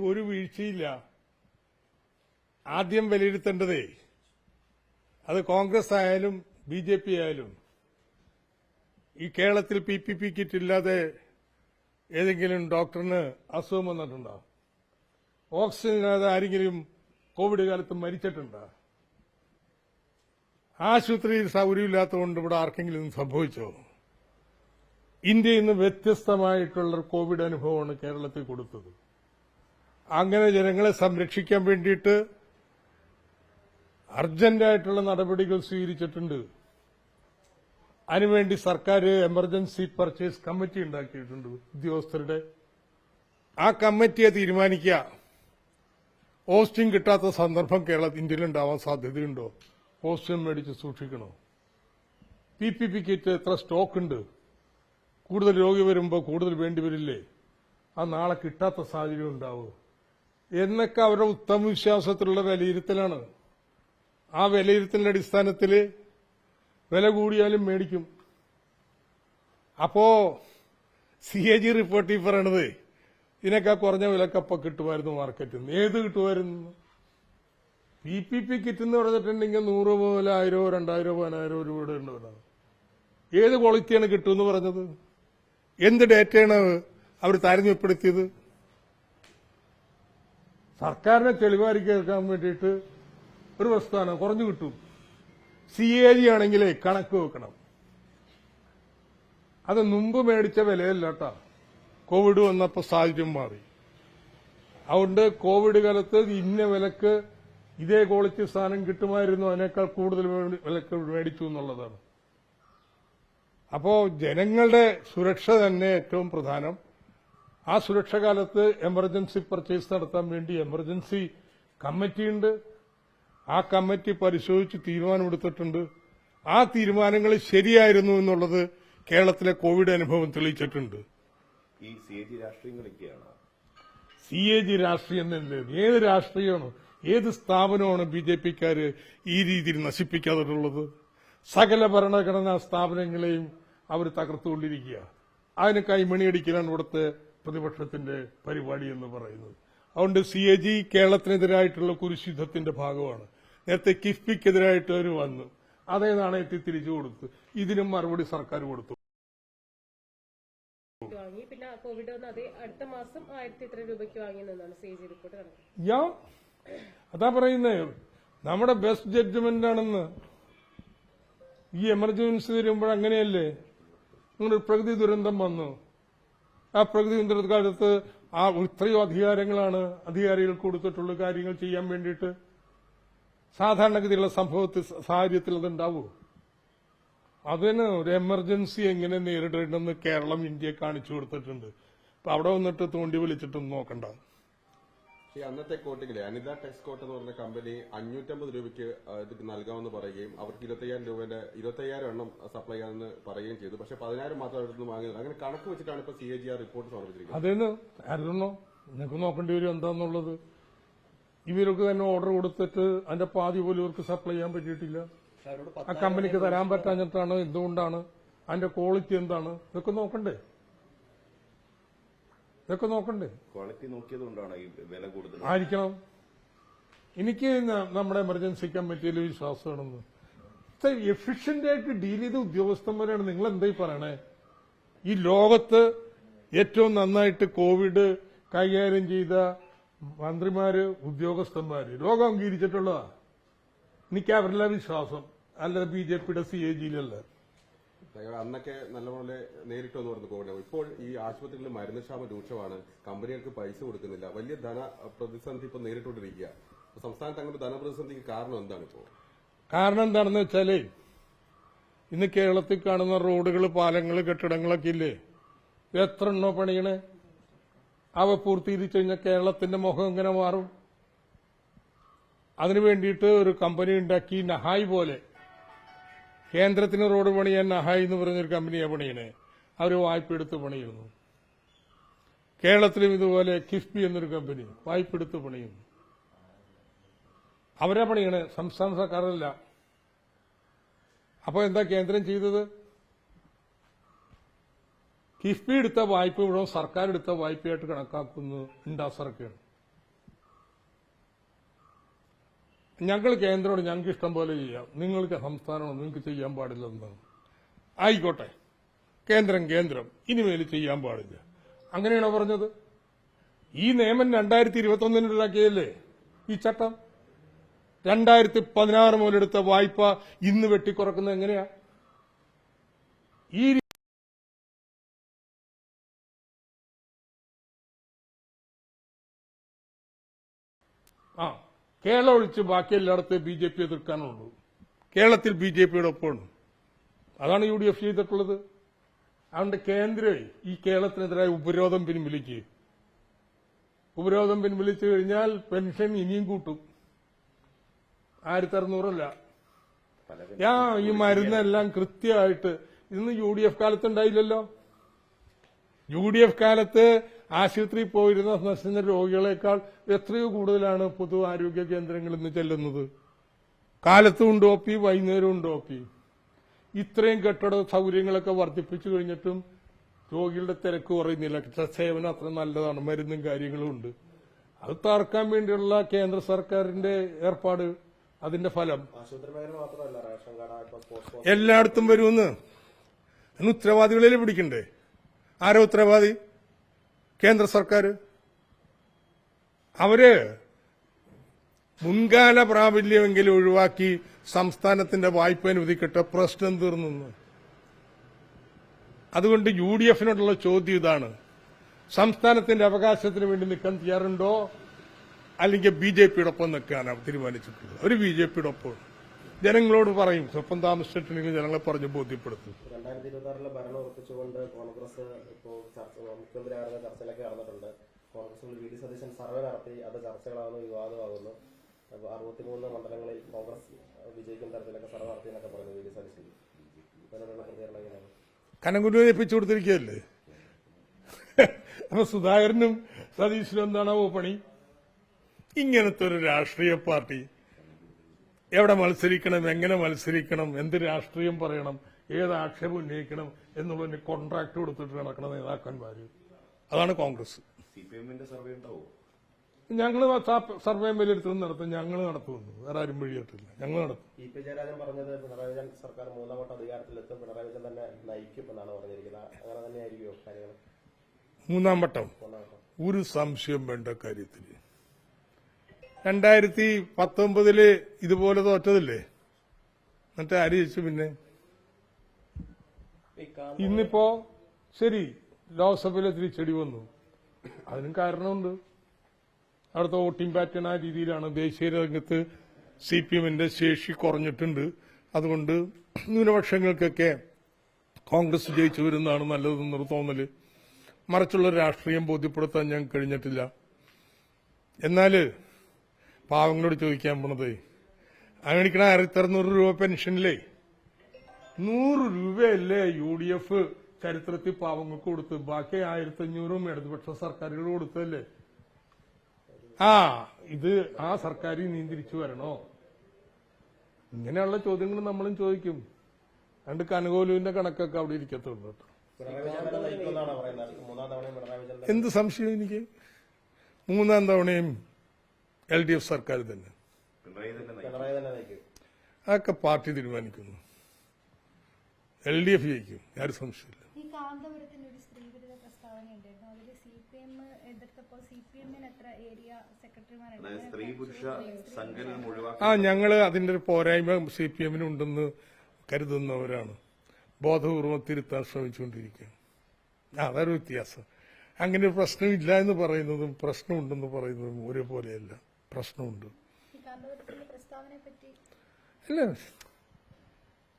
ഒരു വീഴ്ചയില്ല. ആദ്യം വിലയിരുത്തേണ്ടതേ അത് കോൺഗ്രസ് ആയാലും BJP ആയാലും ഈ കേരളത്തിൽ PPP കിറ്റ് ഇല്ലാതെ ഏതെങ്കിലും ഡോക്ടറിന് അസുഖം വന്നിട്ടുണ്ടോ? ഓക്സിജൻ ഇല്ലാതെ ആരെങ്കിലും കോവിഡ് കാലത്ത് മരിച്ചിട്ടുണ്ടോ? ആശുപത്രിയിൽ സൗകര്യമില്ലാത്തതുകൊണ്ട് ഇവിടെ ആർക്കെങ്കിലും സംഭവിച്ചോ? ഇന്ത്യയിൽ നിന്ന് വ്യത്യസ്തമായിട്ടുള്ള കോവിഡ് അനുഭവമാണ് കേരളത്തിൽ കൊടുത്തത്. അങ്ങനെ ജനങ്ങളെ സംരക്ഷിക്കാൻ വേണ്ടിയിട്ട് അർജന്റായിട്ടുള്ള നടപടികൾ സ്വീകരിച്ചിട്ടുണ്ട്. അതിനുവേണ്ടി സർക്കാർ എമർജൻസി പർച്ചേസ് കമ്മിറ്റി ഉണ്ടാക്കിയിട്ടുണ്ട് ഉദ്യോഗസ്ഥരുടെ. ആ കമ്മിറ്റിയെ തീരുമാനിക്കുക ഓക്സിജൻ കിട്ടാത്ത സന്ദർഭം ഇന്ത്യയിൽ ഉണ്ടാവാൻ സാധ്യതയുണ്ടോ, ഓക്സിജൻ മേടിച്ച് സൂക്ഷിക്കണോ, PPP കിറ്റ് എത്ര സ്റ്റോക്ക് ഉണ്ട്, കൂടുതൽ രോഗി വരുമ്പോൾ കൂടുതൽ വേണ്ടിവരില്ലേ, ആ നാളെ കിട്ടാത്ത സാഹചര്യം ഉണ്ടാവുമോ എന്നൊക്കെ അവരുടെ ഉത്തമ വിശ്വാസത്തിലുള്ള വിലയിരുത്തലാണ്. ആ വിലയിരുത്തലിന്റെ അടിസ്ഥാനത്തിൽ വില കൂടിയാലും മേടിക്കും. അപ്പോ CAG റിപ്പോർട്ട് ഈ പറയണത് ഇതിനൊക്കെ കുറഞ്ഞ വിലക്കപ്പം കിട്ടുമായിരുന്നു മാർക്കറ്റിൽ നിന്ന്. ഏത് കിട്ടുമായിരുന്നു? PPP കിറ്റ് എന്ന് പറഞ്ഞിട്ടുണ്ടെങ്കിൽ 100 മുതൽ 1000, 2000, 10,000 രൂപയുടെ ഉണ്ടോ? ഏത് ക്വാളിറ്റിയാണ് കിട്ടുമെന്ന് പറഞ്ഞത്? എന്ത് ഡേറ്റയാണ് അവർ താരതമ്യപ്പെടുത്തിയത്? സർക്കാരിനെ തെളിവാരി കേൾക്കാൻ വേണ്ടിയിട്ട് ഒരു പ്രസ്ഥാനം കുറഞ്ഞു കിട്ടും. CAG ആണെങ്കിലേ കണക്ക് വെക്കണം. അത് മുമ്പ് മേടിച്ച വിലയല്ല കേട്ടാ. കോവിഡ് വന്നപ്പോൾ സാഹചര്യം മാറി. അതുകൊണ്ട് കോവിഡ് കാലത്ത് ഇന്ന വിലക്ക് ഇതേ ക്വാളിറ്റി സാധനം കിട്ടുമായിരുന്നു, അതിനേക്കാൾ കൂടുതൽ വിലക്ക് മേടിച്ചു എന്നുള്ളതാണ്. അപ്പോ ജനങ്ങളുടെ സുരക്ഷ തന്നെ ഏറ്റവും പ്രധാനം. ആ സുരക്ഷ കാലത്ത് എമർജൻസി പർച്ചേസ് നടത്താൻ വേണ്ടി എമർജൻസി കമ്മിറ്റിയുണ്ട്. ആ കമ്മിറ്റി പരിശോധിച്ച് തീരുമാനമെടുത്തിട്ടുണ്ട്. ആ തീരുമാനങ്ങൾ ശരിയായിരുന്നു എന്നുള്ളത് കേരളത്തിലെ കോവിഡ് അനുഭവം തെളിയിച്ചിട്ടുണ്ട്. ഈ CAG രാഷ്ട്രീയങ്ങളൊക്കെയാണ്. CAG രാഷ്ട്രീയം തന്നെ ഏത് രാഷ്ട്രീയമാണ്, ഏത് സ്ഥാപനമാണ് BJPക്കാര് ഈ രീതിയിൽ നശിപ്പിക്കാതിട്ടുള്ളത്? സകല ഭരണഘടനാ സ്ഥാപനങ്ങളെയും അവർ തകർത്തുകൊണ്ടിരിക്കുക. അതിന് കൈമണിയടിക്കലാണ് ഇവിടുത്തെ പ്രതിപക്ഷത്തിന്റെ പരിപാടി എന്ന് പറയുന്നത്. അതുകൊണ്ട് CAG കേരളത്തിനെതിരായിട്ടുള്ള കുരിശുദ്ധത്തിന്റെ ഭാഗമാണ്. നേരത്തെ കിഫ്ബിക്കെതിരായിട്ട് അവർ വന്നു, അതേ നാണയത്തിൽ തിരിച്ചു കൊടുത്തു. ഇതിനും മറുപടി സർക്കാർ കൊടുത്തു. പിന്നെ കോവിഡ് വന്ന് അതേ അടുത്ത മാസം 1000 രൂപയ്ക്ക് വാങ്ങിയെന്നാണ് CAG റിപ്പോർട്ട് കണ്ടത്. അതാ പറയുന്നേ, നമ്മുടെ ബെസ്റ്റ് ജഡ്ജ്മെന്റ് ആണെന്ന്. ഈ എമർജൻസി വരുമ്പോൾ അങ്ങനെയല്ലേ? നിങ്ങൾ പ്രകൃതി ദുരന്തം വന്നു, ആ പ്രകൃതി ദുരന്ത കാലത്ത് ആ ഇത്രയോ അധികാരങ്ങളാണ് അധികാരികൾക്ക് കൊടുത്തിട്ടുള്ള കാര്യങ്ങൾ ചെയ്യാൻ വേണ്ടിയിട്ട്. സാധാരണഗതിയിലുള്ള സാഹചര്യത്തിൽ അതുണ്ടാവൂ. അതിന് ഒരു എമർജൻസി എങ്ങനെ നേരിടേണ്ടെന്ന് കേരളം ഇന്ത്യയെ കാണിച്ചു കൊടുത്തിട്ടുണ്ട്. അപ്പൊ അവിടെ വന്നിട്ട് തോണ്ടി വിളിച്ചിട്ടൊന്നും നോക്കണ്ട. ഈ അന്നത്തെ കോട്ടിങ്ങിലെ അനിത ടെക്സ്കോട്ട് എന്ന് പറഞ്ഞ കമ്പനി 550 രൂപയ്ക്ക് ഇത് നൽകാമെന്ന് പറയുകയും അവർക്ക് 25,000 എണ്ണം സപ്ലൈ ചെയ്യാമെന്ന് പറയുകയും ചെയ്തു. പക്ഷെ 10,000 മാത്രം അവരുടെ വാങ്ങിയത്. അങ്ങനെ കണക്ക് വെച്ചിട്ടാണ് ഇപ്പൊ CAG റിപ്പോർട്ട് സമർപ്പിച്ചിരിക്കുന്നത്. അതേന്ന് ആരുന്നോ നിങ്ങൾക്ക് നോക്കേണ്ടി വരും എന്താന്നുള്ളത്. ഇവർക്ക് തന്നെ ഓർഡർ കൊടുത്തിട്ട് അതിന്റെ പാതി പോലും ഇവർക്ക് സപ്ലൈ ചെയ്യാൻ പറ്റിയിട്ടില്ല. ആ കമ്പനിക്ക് തരാൻ പറ്റാഞ്ഞിട്ടാണ്, എന്തുകൊണ്ടാണ്, അതിന്റെ ക്വാളിറ്റി എന്താണ്, ഇതൊക്കെ നോക്കണ്ടേ? ക്വാളിറ്റി നോക്കിയതുകൊണ്ടാണ് ഈ വില കൂടുതൽ ആയിരിക്കണം. എനിക്ക് നമ്മുടെ എമർജൻസി കമ്മിറ്റിയിൽ വിശ്വാസമാണെന്ന്. എഫിഷ്യന്റ് ആയിട്ട് ഡീൽ ചെയ്ത ഉദ്യോഗസ്ഥന്മാരാണ്. നിങ്ങൾ എന്തായി പറയണേ? ഈ ലോകത്ത് ഏറ്റവും നന്നായിട്ട് കോവിഡ് കൈകാര്യം ചെയ്ത മന്ത്രിമാര്, ഉദ്യോഗസ്ഥന്മാര് ലോകം അംഗീകരിച്ചിട്ടുള്ളതാ. എനിക്ക് അവരുടെ വിശ്വാസം, അല്ല BJPയുടെ CAGയിലല്ല. അന്നൊക്കെ നല്ലപോലെ നേരിട്ട് വന്ന് പറഞ്ഞു കോവിഡ്. ഇപ്പോൾ ഈ ആശുപത്രികളിൽ മരുന്ന് ക്ഷാമം രൂക്ഷമാണ്, കമ്പനികൾക്ക് പൈസ കൊടുക്കുന്നില്ല, വലിയ ധന പ്രതിസന്ധി ഇപ്പൊ നേരിട്ടുകൊണ്ടിരിക്കുക. സംസ്ഥാനത്ത് അങ്ങനെ ധനപ്രതിസന്ധിക്ക് കാരണം എന്താണ്? കാരണം എന്താണെന്ന് വെച്ചാല് ഇന്ന് കേരളത്തിൽ കാണുന്ന റോഡുകൾ, പാലങ്ങൾ, കെട്ടിടങ്ങളൊക്കെ ഇല്ലേ, എത്ര എണ്ണോ പണിയണേ? അവ പൂർത്തീകരിച്ചു കഴിഞ്ഞാൽ കേരളത്തിന്റെ മുഖം എങ്ങനെ മാറും? അതിനു വേണ്ടിയിട്ട് ഒരു കമ്പനി ഉണ്ടാക്കി, നഹായ് പോലെ. കേന്ദ്രത്തിന് റോഡ് പണിയാൻ നഹായ് എന്ന് പറഞ്ഞൊരു കമ്പനിയാണ് പണിയണേ. അവർ വായ്പ എടുത്ത് പണിയുന്നു. കേരളത്തിലും ഇതുപോലെ കിഫ്ബി എന്നൊരു കമ്പനി വായ്പ എടുത്ത് പണിയുന്നു. അവരാ പണിയണേ, സംസ്ഥാന സർക്കാരല്ല. അപ്പോൾ എന്താ കേന്ദ്രം ചെയ്തത്? കിഫ്ബി എടുത്ത വായ്പ മുഴുവൻ സർക്കാർ എടുത്ത വായ്പയായിട്ട് കണക്കാക്കുന്നു. ഇൻഡാസറൊക്കെയാണ്. ഞങ്ങൾ കേന്ദ്രമാണ്, ഞങ്ങൾക്ക് ഇഷ്ടം പോലെ ചെയ്യാം, നിങ്ങൾക്ക് സംസ്ഥാനമാണ്, നിങ്ങൾക്ക് ചെയ്യാൻ പാടില്ലെന്നാണ്. ആയിക്കോട്ടെ, കേന്ദ്രം ഇനിമേൽ ചെയ്യാൻ പാടില്ല, അങ്ങനെയാണോ പറഞ്ഞത്? ഈ നിയമം 2021 ഉണ്ടാക്കിയതല്ലേ ഈ ചട്ടം? 2016 മുതലെടുത്ത വായ്പ ഇന്ന് വെട്ടിക്കുറക്കുന്നത് എങ്ങനെയാ? ഈ കേരളം ഒഴിച്ച് ബാക്കി എല്ലായിടത്തും BJP എതിർക്കാനുള്ളൂ. കേരളത്തിൽ BJPയുടെ ഒപ്പമാണ്. അതാണ് UDF ചെയ്തിട്ടുള്ളത്. അതുകൊണ്ട് കേന്ദ്രം ഈ കേരളത്തിനെതിരായ ഉപരോധം പിൻവലിക്കുക. ഉപരോധം പിൻവലിച്ചു കഴിഞ്ഞാൽ പെൻഷൻ ഇനിയും കൂട്ടും. 1600 ഈ മരുന്നെല്ലാം കൃത്യമായിട്ട് ഇന്ന് UDF കാലത്ത് ഉണ്ടായില്ലല്ലോ. UDF കാലത്ത് ആശുപത്രിയിൽ പോയിരുന്ന നശിച്ച രോഗികളെക്കാൾ എത്രയോ കൂടുതലാണ് പൊതു ആരോഗ്യ കേന്ദ്രങ്ങളിൽ നിന്ന് ചെല്ലുന്നത്. കാലത്തും ഉണ്ട് OP, വൈകുന്നേരവും ഉണ്ട് OP. ഇത്രയും കെട്ടിട സൗകര്യങ്ങളൊക്കെ വർദ്ധിപ്പിച്ചു കഴിഞ്ഞിട്ടും രോഗികളുടെ തിരക്ക് കുറയുന്നില്ല. സേവനം അത്ര നല്ലതാണ്, മരുന്നും കാര്യങ്ങളും ഉണ്ട്. അത് തറക്കാൻ വേണ്ടിയുള്ള കേന്ദ്ര സർക്കാരിന്റെ ഏർപ്പാട്, അതിന്റെ ഫലം എല്ലായിടത്തും വരുമെന്ന്. ഉത്തരവാദികളിൽ പിടിക്കണ്ടേ? ആരോ ഉത്തരവാദി? കേന്ദ്ര സർക്കാർ. അവര് മുൻകാല പ്രാബല്യമെങ്കിലും ഒഴിവാക്കി സംസ്ഥാനത്തിന്റെ വായ്പ അനുവദിക്കട്ടെ, പ്രശ്നം തീർന്നു. അതുകൊണ്ട് UDFിനോടുള്ള ചോദ്യം ഇതാണ്: സംസ്ഥാനത്തിന്റെ അവകാശത്തിന് വേണ്ടി നിൽക്കാൻ തയ്യാറുണ്ടോ, അല്ലെങ്കിൽ BJPയോടൊപ്പം നിൽക്കാനാണ് തീരുമാനിച്ചിട്ടുള്ളത്? അവർ BJPയുടെ ഒപ്പം. ജനങ്ങളോട് പറയും, സ്വപ്പം താമസിച്ചിട്ടുണ്ടെങ്കിൽ ജനങ്ങളെ പറഞ്ഞ് ബോധ്യപ്പെടുത്തും. 2026 ഭരണം ഉറപ്പിച്ചുകൊണ്ട് കോൺഗ്രസ് ഇപ്പോൾ മുഖ്യമന്ത്രിയാകുന്ന ചർച്ചയിലൊക്കെ നടന്നിട്ടുണ്ട്. കോൺഗ്രസിൽ VD സതീശൻ സർവേ നടത്തി, അത് ചർച്ചകളാകുന്നു, വിവാദമാകുന്നു. 63 മണ്ഡലങ്ങളിൽ കോൺഗ്രസ് വിജയിക്കുന്ന തരത്തിലൊക്കെ സർവേ നടത്തിയെന്നൊക്കെ പറഞ്ഞു VD സതീശൻ. അതിനുള്ള പ്രതികരണം എങ്ങനെയാണ്? കനകുലുവിനെ ഏൽപ്പിച്ചു കൊടുത്തിരിക്കുകയല്ലേ. അപ്പൊ സുധാകരനും സതീശനും എന്താണോ പണി? ഇങ്ങനത്തെ ഒരു രാഷ്ട്രീയ പാർട്ടി എവിടെ മത്സരിക്കണം, എങ്ങനെ മത്സരിക്കണം, എന്ത് രാഷ്ട്രീയം പറയണം, ഏത് ആക്ഷേപം ഉന്നയിക്കണം എന്നുള്ളതിന് കോൺട്രാക്ട് കൊടുത്തിട്ട് നടക്കുന്ന നേതാക്കന്മാര്. അതാണ് കോൺഗ്രസ്. CPMന്റെ സർവേ ഉണ്ടാവും. ഞങ്ങൾ സർവേ വിലയിരുത്തൽ നടത്തും, ഞങ്ങൾ നടത്തുമെന്ന് വേറെ ആരും വഴിയായിട്ടില്ല, ഞങ്ങൾ നടത്തും. EP ജയരാജൻ പറഞ്ഞത് പിണറായി വിജയൻ സർക്കാർ 3ാം വട്ടം അധികാരത്തിലെത്തും, പിണറായി വിജയൻ തന്നെ നയിക്കും എന്നാണ് പറഞ്ഞിരിക്കുന്നത്. അങ്ങനെ തന്നെയായിരിക്കുമോ കാര്യങ്ങൾ? 3ാം വട്ടം ഒരു സംശയം വേണ്ട കാര്യത്തിൽ. 2019 ഇതുപോലെ തോറ്റതല്ലേ, എന്നിട്ട് ആര് ജയിച്ചു? പിന്നെ ഇന്നിപ്പോ ശരി, ലോക്സഭയിലെ തിരിച്ചടി വന്നു, അതിനും കാരണമുണ്ട്. അവിടുത്തെ വോട്ടിംഗ് പാറ്റേൺ ആ രീതിയിലാണ്. ദേശീയ രംഗത്ത് CPMന്റെ ശേഷി കുറഞ്ഞിട്ടുണ്ട്. അതുകൊണ്ട് ന്യൂനപക്ഷങ്ങൾക്കൊക്കെ കോൺഗ്രസ് ജയിച്ചു വരുന്നതാണ് നല്ലതെന്നൊരു തോന്നല്. മറിച്ചുള്ള രാഷ്ട്രീയം ബോധ്യപ്പെടുത്താൻ ഞാൻ കഴിഞ്ഞിട്ടില്ല. എന്നാല് പാവങ്ങളോട് ചോദിക്കാൻ പോണത്, അങ്ങനെയിരിക്കണ 1600 രൂപ പെൻഷനില്ലേ 100 രൂപയല്ലേ UDF ചരിത്രത്തിൽ പാവങ്ങൾക്ക് കൊടുത്ത്, ബാക്കി 1500 ഇടതുപക്ഷ സർക്കാരുകൾ കൊടുത്തല്ലേ. ഇത് ആ സർക്കാരിൽ നീ തിരിച്ചു വരണോ? ഇങ്ങനെയുള്ള ചോദ്യങ്ങൾ നമ്മളും ചോദിക്കും. അതുകൊണ്ട് കനകോലുവിന്റെ കണക്കൊക്കെ അവിടെ ഇരിക്കത്തുള്ളൂ കേട്ടോ. എന്ത് സംശയം എനിക്ക്? 3ാം തവണയും LDF സർക്കാർ തന്നെ. അതൊക്കെ പാർട്ടി തീരുമാനിക്കുന്നു. LDF ജയിക്കും, ആരും സംശയമില്ല. ഈ കാന്തപുരത്തിന്റെ ഒരു സ്ത്രീവിരുദ്ധ പ്രസ്താവന ഉണ്ടായിരുന്നു, അതിൽ CPM എതിർത്തപ്പോൾ CPMന് എത്ര ഏരിയ സെക്രട്ടറിമാരുണ്ട്? ഞങ്ങള് അതിന്റെ ഒരു പോരായ്മ CPMന് ഉണ്ടെന്ന് കരുതുന്നവരാണ്. ബോധപൂർവം തിരുത്താൻ ശ്രമിച്ചുകൊണ്ടിരിക്കുകയാണ്. അതൊരു വ്യത്യാസം. അങ്ങനെ ഒരു പ്രശ്നമില്ല എന്ന് പറയുന്നതും പ്രശ്നമുണ്ടെന്ന് പറയുന്നതും ഒരേപോലെയല്ല. പ്രശ്നമുണ്ട്. അല്ല,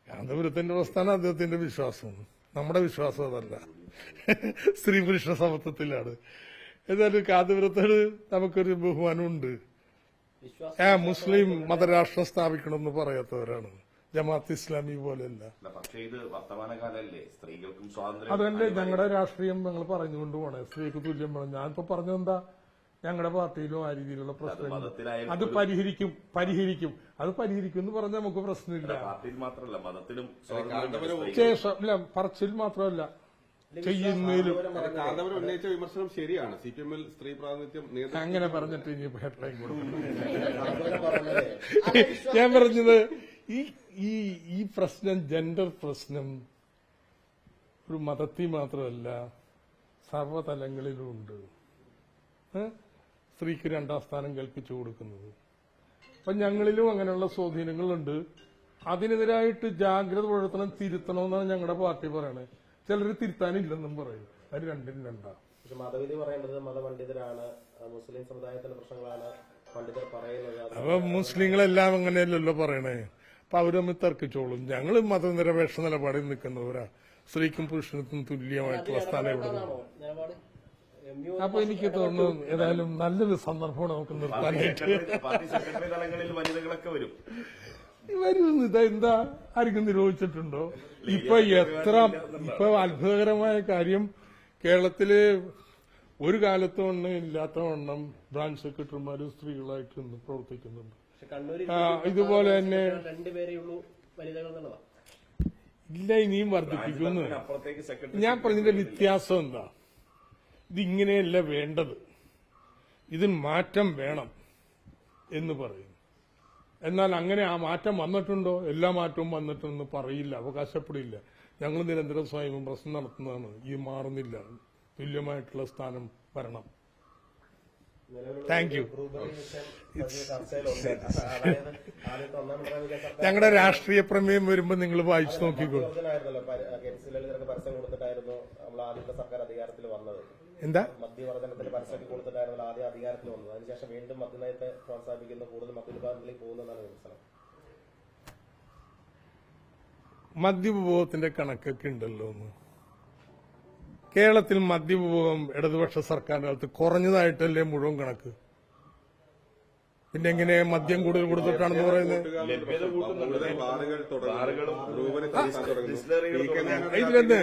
കാന്തപുരത്തിന്റെ പ്രസ്ഥാനം അദ്ദേഹത്തിന്റെ വിശ്വാസമാണ്, നമ്മുടെ വിശ്വാസം അതല്ല. സ്ത്രീ പുരുഷ സമത്വത്തിലാണ്. ഏതായാലും കാന്തപുരത്തോട് നമുക്കൊരു ബഹുമാനമുണ്ട്. മുസ്ലിം മതരാഷ്ട്രം സ്ഥാപിക്കണമെന്ന് പറയാത്തവരാണ്. ജമാഅത്ത് ഇസ്ലാമി പോലെയല്ല. അതല്ലേ ഞങ്ങളുടെ രാഷ്ട്രീയം ഞങ്ങൾ പറഞ്ഞുകൊണ്ട് പോണേ, സ്ത്രീക്ക് തുല്യം വേണം. ഞാനിപ്പോ പറഞ്ഞെന്താ, ഞങ്ങളുടെ പാർട്ടിയിലും ആ രീതിയിലുള്ള പ്രശ്നങ്ങൾ അത് പരിഹരിക്കും അത് പരിഹരിക്കും എന്ന് പറഞ്ഞാൽ നമുക്ക് പ്രശ്നമില്ല. ശേഷം ഇല്ല, പറച്ചിൽ മാത്രമല്ല, ചെയ്യുന്നതിലും കാന്തപുരം ഉന്നയിച്ച വിമർശനം ശരിയാണ്. CPM-ൽ സ്ത്രീ പ്രാതിനിധ്യം അങ്ങനെ പറഞ്ഞിട്ട് ഇനി ഹെഡ്ലൈൻ കൊടുക്കും. അതുപോലെ പറഞ്ഞത് ഞാൻ പറഞ്ഞത് ഈ പ്രശ്നം, ജെൻഡർ പ്രശ്നം ഒരു മതത്തിൽ മാത്രമല്ല സർവ്വതലങ്ങളിലും ഉണ്ട്. സ്ത്രീക്ക് 2ാം സ്ഥാനം കൽപ്പിച്ചു കൊടുക്കുന്നത്. അപ്പൊ ഞങ്ങളിലും അങ്ങനെയുള്ള സ്വാധീനങ്ങളുണ്ട്. അതിനെതിരായിട്ട് ജാഗ്രത പുലർത്തണം, തിരുത്തണമെന്നാണ് ഞങ്ങളുടെ പാർട്ടി പറയണത്. ചിലർ തിരുത്താനില്ലെന്നും പറയും. അത് രണ്ടിനും രണ്ടാ. പക്ഷെ മതവിധി പറയേണ്ടത് മതപണ്ഡിതരാണ്, മുസ്ലിം സമുദായത്തിന്റെ പ്രശ്നങ്ങളാണ് പണ്ഡിതർ പറയുന്നത്. അപ്പൊ മുസ്ലിങ്ങളെല്ലാം അങ്ങനെയല്ലല്ലോ പറയണേ. അപ്പൊ അവര് തമ്മിൽ തർക്കിച്ചോളും. ഞങ്ങൾ മതനിരപേക്ഷ നിലപാടിൽ നിൽക്കുന്നവരാ. സ്ത്രീക്കും പുരുഷനും തുല്യമായിട്ടുള്ള സ്ഥാനം ഇവിടെ നിലപാട് അപ്പൊ എനിക്ക് തോന്നുന്നു ഏതായാലും നല്ലൊരു സന്ദർഭം നമുക്ക് നിർത്താനായിട്ട് പാർട്ടി സെക്രട്ടറി തലങ്ങളിൽ വനിതകളൊക്കെ വരും. വരുന്നു. ഇതെന്താ ആർക്കും നിരോധിച്ചിട്ടുണ്ടോ? ഇപ്പൊ അത്ഭുതകരമായ കാര്യം, കേരളത്തില് ഒരു കാലത്തും ഇല്ലാത്ത വണ്ണം ബ്രാഞ്ച് സെക്രട്ടറിമാരും സ്ത്രീകളായിട്ട് ഇന്ന് പ്രവർത്തിക്കുന്നുണ്ട്. പക്ഷെ കണ്ണൂരിൽ ഇതുപോലെ തന്നെ രണ്ടുപേരേ ഉള്ളൂ വനിതകൾ എന്നുള്ളതാ. ഇല്ല, ഇനിയും വർദ്ധിപ്പിക്കുന്നു. അപ്പുറത്തേക്ക് സെക്രട്ടറി ഞാൻ പറഞ്ഞതിന്റെ വ്യത്യാസം എന്താ? ഇതിങ്ങനെയല്ല വേണ്ടത്, ഇതിന് മാറ്റം വേണം എന്ന് പറയും. എന്നാൽ അങ്ങനെ ആ മാറ്റം വന്നിട്ടുണ്ടോ? എല്ലാ മാറ്റവും വന്നിട്ടെന്ന് പറയില്ല, അവകാശപ്പെടില്ല. ഞങ്ങൾ നിരന്തരം സ്വയം പ്രശ്നം നടത്തുന്നതാണ്. ഈ മാറുന്നില്ല, തുല്യമായിട്ടുള്ള സ്ഥാനം വരണം. Thank you. ബ്രൂബറി വിഷയം വലിയ ചർച്ചയിലുണ്ട്. അതായത് ആദ്യത്തെ ഒന്നാം പിണറായി വിജയൻ സർക്കാർ ഞങ്ങളുടെ രാഷ്ട്രീയ പ്രമേയം വരുമ്പോൾ നിങ്ങൾ വായിച്ചു നോക്കിക്കോ. മദ്യവർജനായിരുന്നല്ലോ, ലളിതർക്ക് പരസ്യം കൊടുത്തിട്ടായിരുന്നു നമ്മൾ ആദ്യത്തെ സർക്കാർ അധികാരത്തിൽ വന്നത്. എന്താ മദ്യവർജനത്തിന് പരസ്യമൊക്കെ കൊടുത്തിട്ടായിരുന്നു ആദ്യം അധികാരത്തിൽ വന്നത്. അതിനുശേഷം വീണ്ടും മദ്യനയത്തെ പ്രോത്സാഹിപ്പിക്കുന്ന, കൂടുതൽ മദ്യവിഭാഗത്തിലേക്ക് പോകുന്നതാണ് വിമർശനം. മദ്യപഭോഗത്തിന്റെ കണക്കൊക്കെ ഉണ്ടല്ലോ ഒന്ന്. കേരളത്തിൽ മദ്യപഭോഗം ഇടതുപക്ഷ സർക്കാരിന്റെ കാലത്ത് കുറഞ്ഞതായിട്ടല്ലേ മുഴുവൻ കണക്ക്? പിന്നെ എങ്ങനെ മദ്യം കൂടുതൽ കൊടുത്തിട്ടാണെന്ന് പറയുന്നത്? ബാറുകൾ തുടങ്ങും, ബ്രൂവറി ഇതിലെന്ത്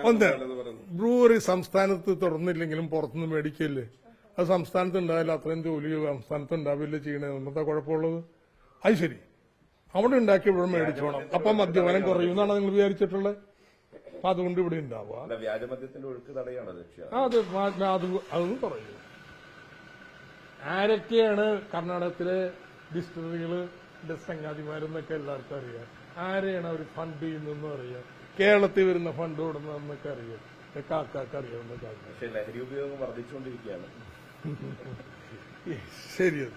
ഒന്ന് സംസ്ഥാനം ബ്രൂവറി സംസ്ഥാനത്ത് തുറന്നില്ലെങ്കിലും പുറത്തുനിന്ന് മേടിക്കല്ലേ? അത് സംസ്ഥാനത്ത് ഉണ്ടായാലും അത്രയും ജോലി സംസ്ഥാനത്ത് ഉണ്ടാവില്ല ചെയ്യണേ. എന്താ കുഴപ്പമുള്ളത്? അത് ശരി, അവിടെ ഉണ്ടാക്കി ഇവിടെ മേടിച്ചോണം. അപ്പൊ മദ്യപാനം കുറയുമെന്നാണ് നിങ്ങൾ വിചാരിച്ചിട്ടുള്ളത്? അപ്പൊ അതുകൊണ്ട് ഇവിടെ ഉണ്ടാവുക. വ്യാജമദ്യത്തിന്റെ ഒഴുക്ക് തടയാണ് ലക്ഷ്യം. അതൊന്നും പറയൂ. ആരൊക്കെയാണ് കർണാടകത്തിലെ ഡിസ്റ്റിലറികളുടെ സംഘാതിമാരെന്നൊക്കെ എല്ലാവർക്കും അറിയാം. ആരെയാണ് അവർ ഫണ്ട് ചെയ്യുന്നതെന്നും അറിയാം. കേരളത്തിൽ വരുന്ന ഫണ്ട് കൊടുക്കുന്നതെന്നൊക്കെ അറിയാം. കാക്കാക്ക് അറിയാവുന്ന കാര്യം. പക്ഷെ ലഹരി ഉപയോഗം വർദ്ധിച്ചുകൊണ്ടിരിക്കുകയാണ്. ശരിയത്.